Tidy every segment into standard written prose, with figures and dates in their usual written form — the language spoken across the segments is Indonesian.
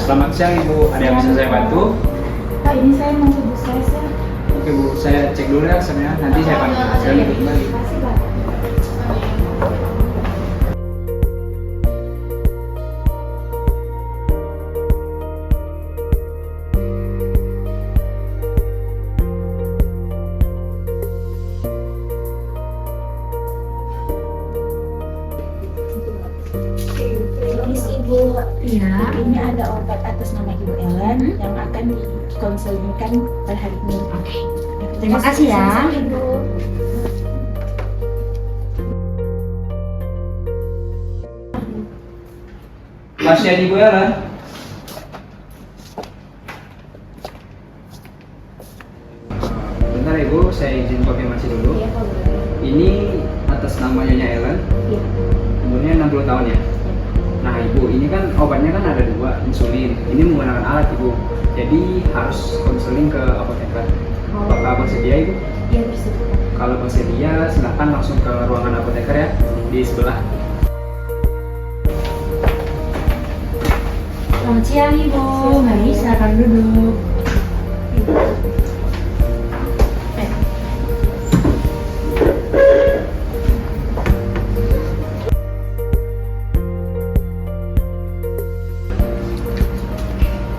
Selamat siang Ibu, ada yang bisa saya bantu? Pak, ini saya mau ke Buses ya. Oke Bu, saya cek dulu ya resepnya, nanti saya bantu. Saya ikut kembali. Terima kasih, Pak. Ibu, Iya. ini ada obat atas nama Ibu Ellen yang akan dikonsulkan pada hari ini. Oke. Terima kasih ya. Sama-sama, Ibu. Pasien Ibu Ellen. Bentar Ibu, saya izin konfirmasi dulu. Iya, Pak. Boleh. Ini atas nama Nyonya Ellen, Iya. umurnya 60 tahun ya? Nah Ibu, ini kan obatnya kan ada 2, insulin. Ini menggunakan alat Ibu, jadi harus konseling ke apoteker. Apakah bersedia Ibu? Iya, bersedia. Kalau bersedia, silahkan langsung ke ruangan apoteker ya, di sebelah. Selamat siang Ibu. Mari silakan duduk.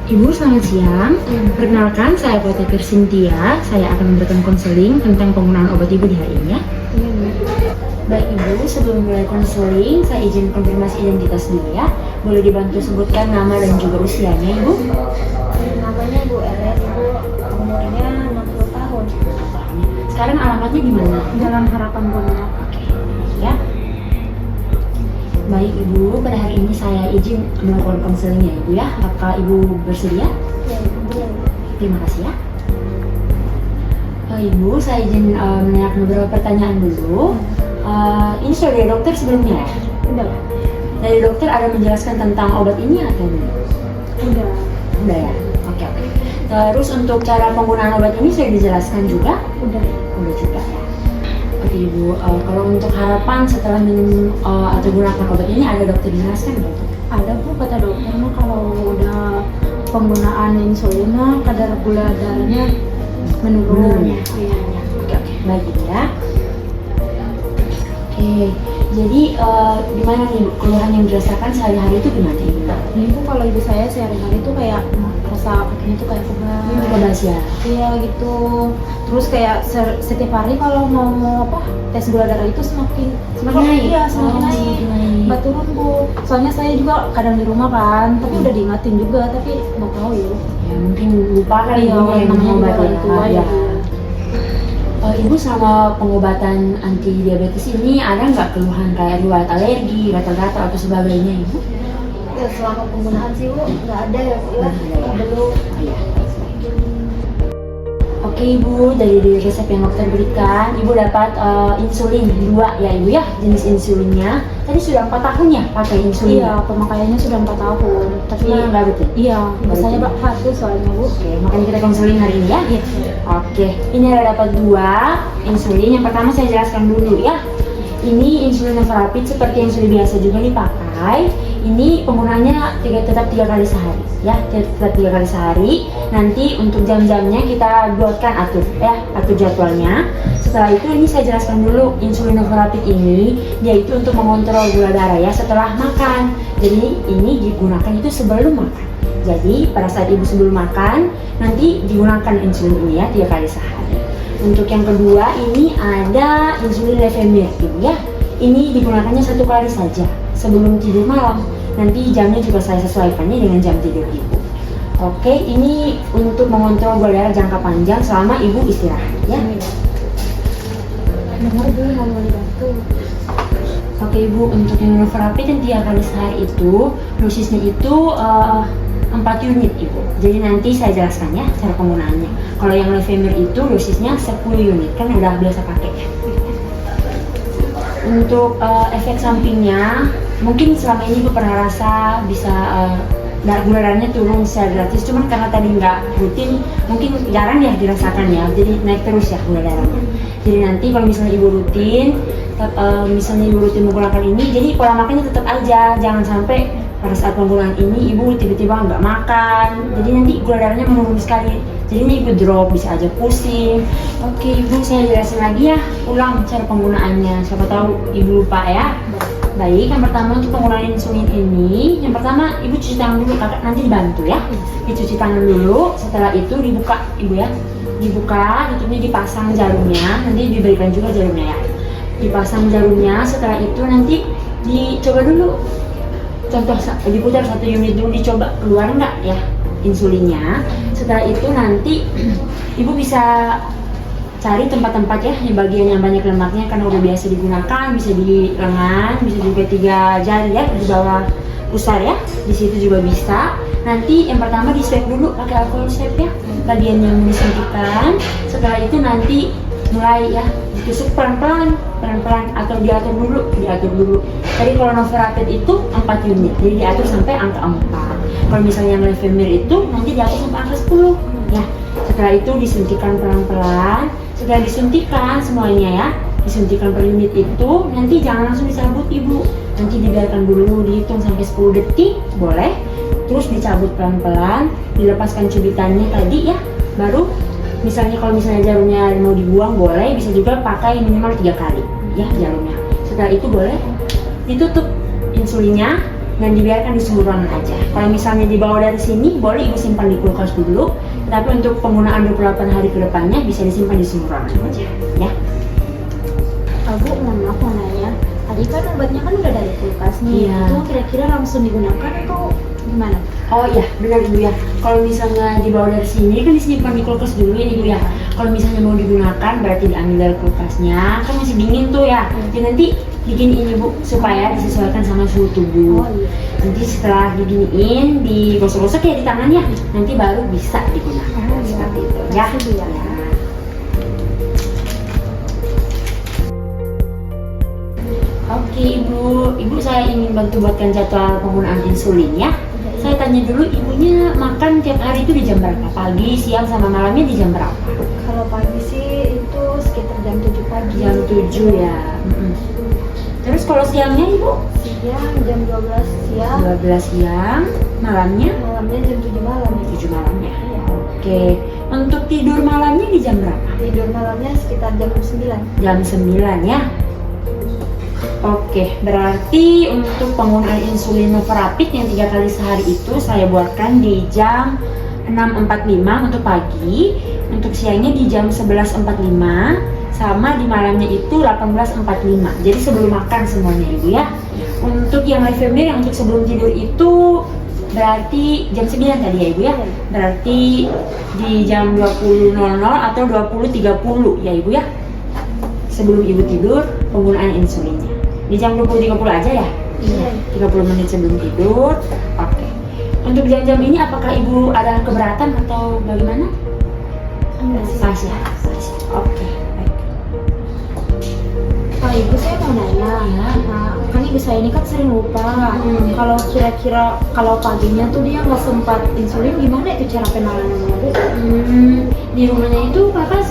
Ibu, selamat siang. Perkenalkan, saya apoteker Cynthia. Saya akan memberikan konseling tentang penggunaan obat Ibu di hari ini ya. Iya, Bu. Baik Ibu, sebelum mulai konseling, saya izin konfirmasi identitas dulu ya. Boleh dibantu sebutkan nama dan juga usianya Ibu? Namanya Ibu Ellen, Ibu umurnya 60 tahun. Sekarang alamatnya di mana? Jalan Harapan Bondowoso. Oke, ya. Baik Ibu, pada hari ini saya izin melakukan konselingnya Ibu ya. Apakah Ibu bersedia? Iya, Ibu. Boleh. Terima kasih ya. Ibu, saya izin menanyakan beberapa pertanyaan dulu. Ini sudah dari dokter sebelumnya ya? Udah. Dari dokter ada menjelaskan tentang obat ini atau belum? Udah. Udah ya? Oke. Terus untuk cara penggunaan obat ini sudah dijelaskan juga? Udah. Udah juga ya. Oke Ibu, kalau untuk harapan setelah minum atau gunakan obat ini ada dokter jelaskan nggak? Ada Bu, kata dokter mah kalau udah penggunaan insulin mah kadar gula darahnya menurun. Ya. Iya. Oke, baik Ibu ya. Oke, jadi gimana nih Bu, keluhan yang dirasakan sehari-hari itu gimana Ibu? Ini Bu, kalau ibu saya sehari-hari tuh kayak rasa kakinya tuh kayak pegal. Kebas ya? Iya gitu. Terus kayak setiap hari kalau mau apa tes gula darah itu semakin naik? Iya, semakin Oh, naik. semakin naik. Nggak turun Bu. Soalnya saya juga kadang di rumah kan, tapi udah diingatin juga, tapi nggak tahu ya. Ya mungkin lupa kali Iya, Ibu yang namanya obat juga orang tua ya. ya. Ibu sama pengobatan anti diabetes ini ada nggak keluhan kayak riwayat alergi, gatal-gatal atau sebagainya Ibu? Ya, selama penggunaan sih Bu nggak ada ya Bu. Nggak ada ya? Belum. Oh, iya. Oke Ibu, dari resep yang dokter berikan, Ibu dapat insulin 2 ya Ibu ya, jenis insulinnya. Tadi sudah 4 tahun ya pakai insulin? Iya, pemakaiannya sudah 4 tahun. Tapi Nah, nggak betul? iya, Nggak saya betul. satu soalnya Bu. Oke, makanya kita konseling hari ini ya. Iya. Oke, ini ada dapat 2 insulin. Yang pertama saya jelaskan dulu ya. Ini insulin Novorapid seperti yang sudah biasa juga dipakai. Ini penggunaannya tetap 3 kali sehari ya, tetap 3 kali sehari. Nanti untuk jam-jamnya kita buatkan atur jadwalnya. Setelah itu ini saya jelaskan dulu insulin Novorapid ini dia itu untuk mengontrol gula darah ya setelah makan. Jadi ini digunakan itu sebelum makan. Jadi pada saat ibu sebelum makan nanti digunakan insulin ini ya 3 kali sehari. Untuk yang kedua ini ada insulin Levemir Ibu ya. Ini digunakannya 1 kali saja sebelum tidur malam. Nanti jamnya juga saya sesuaikannya dengan jam tidur ibu. Oke, ini untuk mengontrol gula darah jangka panjang selama ibu istirahat ya. Dengar Bu, mau dibantu. Oke Ibu, untuk yang Novorapid yang 3 kali sehari itu dosisnya itu 4 unit Ibu. Jadi nanti saya jelaskan ya cara penggunaannya. Kalau yang Levemir itu dosisnya 10 unit, kan udah biasa pakai. Untuk efek sampingnya, mungkin selama ini Ibu pernah rasa bisa gula darahnya turun secara gratis, cuman karena tadi nggak rutin, mungkin jarang ya dirasakan ya, jadi naik terus ya gula darahnya. Jadi nanti kalau misalnya Ibu rutin, menggunakan ini, jadi pola makannya tetap aja, jangan sampai pada saat penggunaan ini ibu tiba-tiba nggak makan, jadi nanti gula darahnya menurun sekali, jadinya ibu drop, bisa aja pusing. Oke ibu, saya jelasin lagi ya, ulang cara penggunaannya, siapa tahu ibu lupa ya. Baik, yang pertama untuk penggunaan insulin ini, yang pertama ibu cuci tangan dulu, kakak nanti dibantu ya. Dicuci tangan dulu, setelah itu dibuka ibu ya, dibuka, tutupnya dipasang jarumnya, nanti diberikan juga jarumnya ya. Dipasang jarumnya, setelah itu nanti dicoba dulu, contoh diputar 1 unit dulu, dicoba keluar nggak ya insulinnya. Setelah itu nanti ibu bisa cari tempat-tempat ya di bagian yang banyak lemaknya, karena udah biasa digunakan, bisa di lengan, bisa juga 3 jari ya di bawah pusar ya, di situ juga bisa. Nanti yang pertama di swab dulu pakai alkohol swab ya, bagian yang disuntikkan. Setelah itu nanti mulai ya ditusuk pelan-pelan atau diatur dulu. Tadi kalau Novorapid itu 4 unit, jadi diatur sampai angka 4. Kalau misalnya yang Levemir itu nanti diatur sampai angka 10 ya. Setelah itu disuntikan pelan-pelan. Setelah disuntikan semuanya ya, disuntikan per unit itu, nanti jangan langsung dicabut ibu, nanti dibiarkan dulu, dihitung sampai 10 detik boleh, terus dicabut pelan-pelan, dilepaskan cubitannya tadi ya, baru kalau misalnya jarumnya mau dibuang boleh, bisa juga pakai minimal 3 kali ya jarumnya. Setelah itu boleh ditutup insulinnya dan dibiarkan di suhu ruangan aja. Kalau misalnya dibawa dari sini, boleh ibu simpan di kulkas dulu, tapi untuk penggunaan 28 hari ke depannya bisa disimpan di suhu ruangan aja ya. Bu, mohon maaf mau nanya, tadi kan obatnya kan udah dari kulkas nih, Iya. itu kira-kira langsung digunakan atau gimana? Oh iya, benar ibu ya. Kalau misalnya dibawa dari sini kan disimpan di kulkas dulu ya ibu ya. Kalau misalnya mau digunakan berarti diambil dari kulkasnya, kan masih dingin tuh ya. Jadi nanti diginiin ibu supaya disesuaikan sama suhu tubuh. Oh iya. Nanti setelah diginiin, digosok-gosok ya di tangannya, nanti baru bisa digunakan. Oh, iya. Seperti itu ya. Makasih, Bu, ya. Oke ibu saya ingin bantu buatkan jadwal penggunaan insulin ya. Saya tanya dulu, ibunya makan tiap hari itu di jam berapa? Pagi, siang, sama malamnya di jam berapa? Kalau pagi sih itu sekitar jam 7 pagi. Jam 7 ya. Terus kalau siangnya ibu? Siang jam 12 siang. 12 siang, malamnya? Malamnya jam 7 malam. 7 malamnya. Iya. Oke, untuk tidur malamnya di jam berapa? Tidur malamnya sekitar jam 9. Jam 9 ya. Oke, berarti untuk penggunaan insulin Novorapid yang 3 kali sehari itu saya buatkan di jam 6.45 untuk pagi, untuk siangnya di jam 11.45, sama di malamnya itu 18.45. Jadi sebelum makan semuanya ibu ya. Untuk yang Levemir yang untuk sebelum tidur itu berarti jam 9 tadi ya ibu ya. Berarti di jam 20.00 atau 20.30 ya ibu ya. Sebelum ibu tidur penggunaan insulinnya. Di jam 20.30 aja ya? Iya. 30 menit sebelum tidur. Oke. Untuk jam-jam ini apakah ibu ada keberatan atau bagaimana? Enggak sih. Pas ya? Oke, baik. Kalau ibu saya mau nanya, nah, kan ibu saya ini kan sering lupa. Kalau kira-kira kalau paginya tuh dia nggak sempat insulin, gimana itu cara penanganannya bu? Di rumahnya itu kakak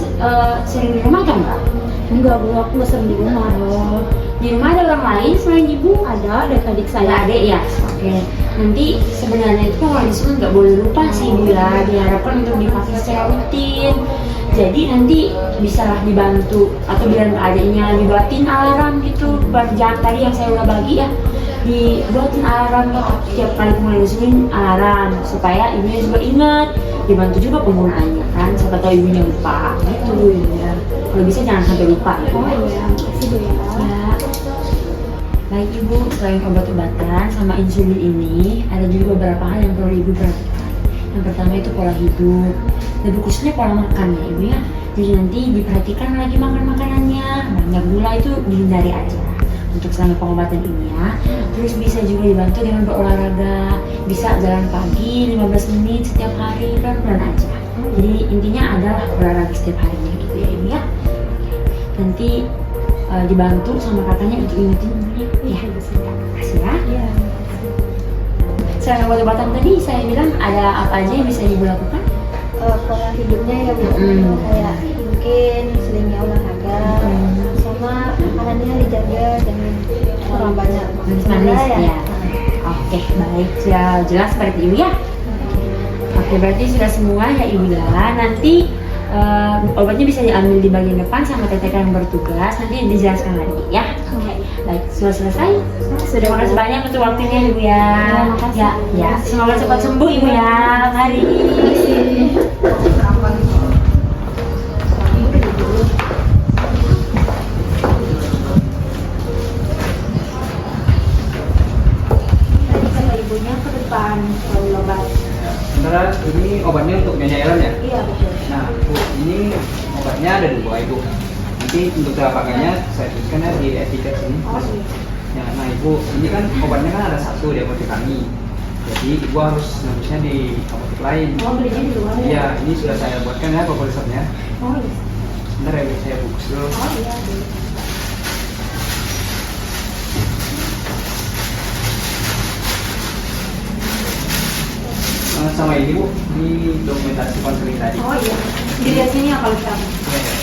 sering di rumah kan mbak? Enggak bu, aku nggak sering di rumah. Oh, di rumah ada orang lain selain ibu? Ada adik Ada saya. adik ya? Oke. Nanti sebenarnya itu kalau insulin nggak boleh lupa sih ibu ya. Diharapkan untuk dipakai secara rutin. Jadi nanti bisa dibantu atau bilang ke adiknya dibuatin alarm gitu. Buat jam tadi yang saya udah bagi ya, dibuatin alarm ya. Tiap kali mulai insulin alarm supaya ibunya juga ingat. Dibantu juga penggunaannya kan. Siapa tahu ibunya lupa gitu ya. Kalau bisa jangan sampai lupa ya. Oh iya, makasih bu ya. Ya. Baik ibu, selain obat-obatan sama insulin ini, ada juga beberapa hal yang perlu ibu perhatikan. Yang pertama itu pola hidup, lebih khususnya pola makan ya ibu ya. Jadi nanti diperhatikan lagi makan makanannya, banyak gula itu dihindari aja untuk selama pengobatan ini ya. Terus bisa juga dibantu dengan berolahraga, bisa jalan pagi 15 menit setiap hari, pelan-pelan aja. Jadi intinya adalah olahraga setiap harinya gitu ya ibu ya. Nanti dibantu sama kakaknya untuk ingetin ya. Kasih ya. Iya. Selain obat-obatan tadi saya bilang ada apa aja yang bisa ibu lakukan? Pola hidupnya ya bu, kayak mungkin seringnya olahraga, sama makanannya dijaga, jangan kurang banyak Manis-manis ya. Oke, baik, sudah jelas seperti itu ya. Oke, berarti sudah semua ya Ibu ya. Nanti obatnya bisa diambil di bagian depan sama teteh yang bertugas. Nanti dijelaskan lagi ya. Oke, baik, sudah selesai. Sudah. Terima kasih banyak untuk waktunya Ibu ya. Makasih. Ya, semoga cepat sembuh Ibu ya. Mari. Ibunya ke depan kalau obat. Sementara ini obatnya untuk nyonya Ellen ya. Iya betul. Nah, Bu, ini obatnya ada 2 Ibu. Nanti untuk cara pakainya saya tuliskan ya di etiket sini. Oh iya. Ya, nah Ibu, ini kan obatnya kan ada 1 di apotek kami. Jadi Ibu harus nembusnya di apotek lain. Oh belinya di luar ya? Iya, ini sudah saya buatkan ya proposalnya. Oh iya. Sebentar ya, Bu, saya bungkus dulu. Oh iya. Sama ini Bu, ini dokumentasi konseling tadi. Oh iya. Dilihat sini ya kalau kamu. Ya, ya.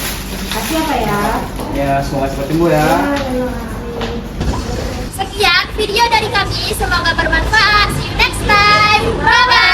Kasih apa ya? Ya, semoga cepat sembuh ya. Terima kasih. Sekian video dari kami, semoga bermanfaat. See you next time. Bye bye.